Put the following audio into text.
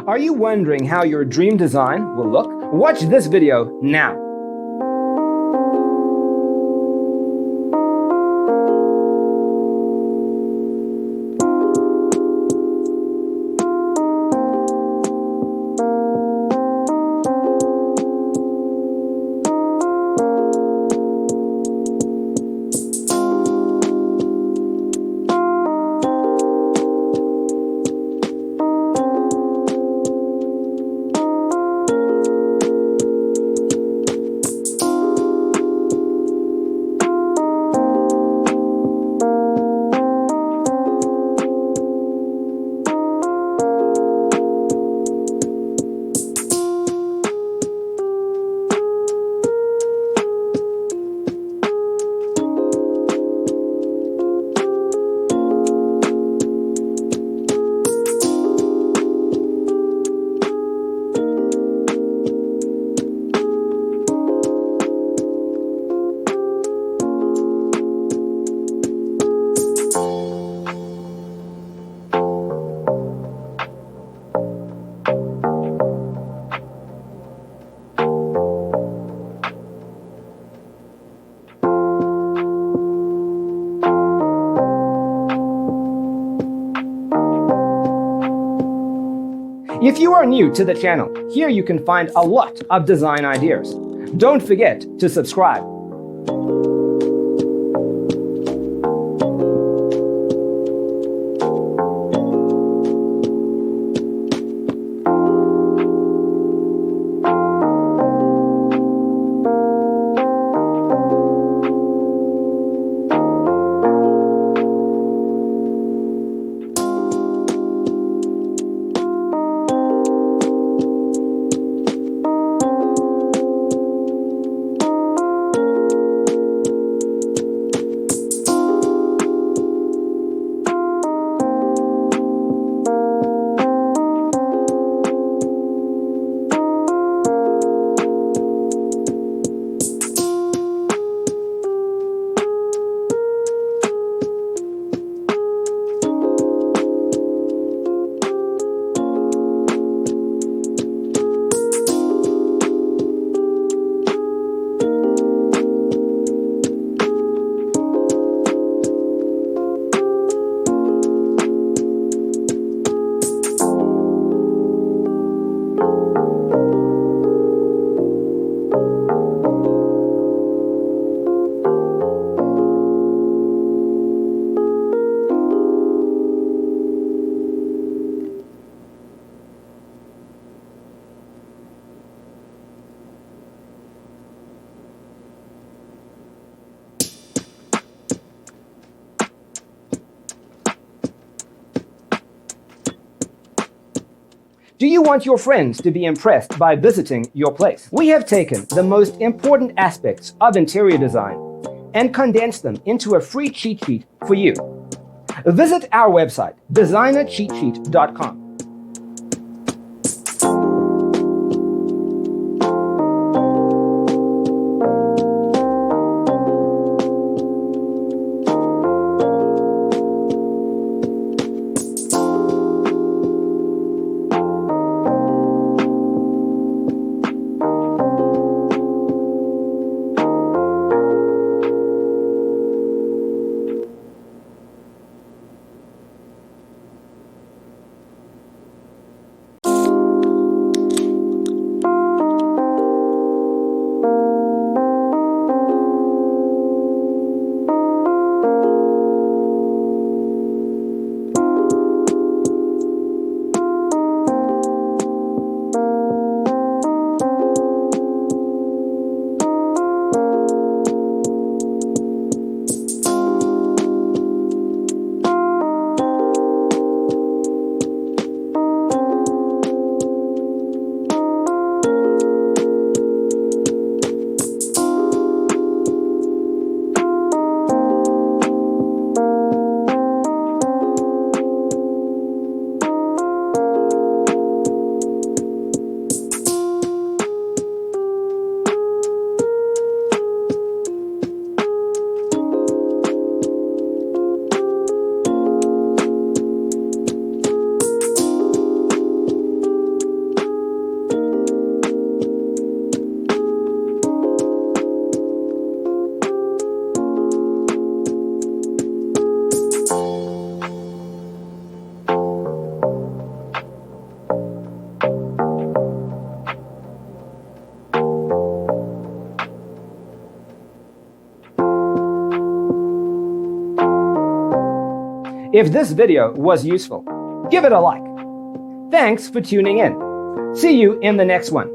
Are you wondering how your dream design will look? Watch this video now. If you are new to the channel, here you can find a lot of design ideas. Don't forget to subscribe. Do you want your friends to be impressed by visiting your place? We have taken the most important aspects of interior design and condensed them into a free cheat sheet for you. Visit our website, designercheatsheet.com. If this video was useful, give it a like. Thanks for tuning in. See you in the next one.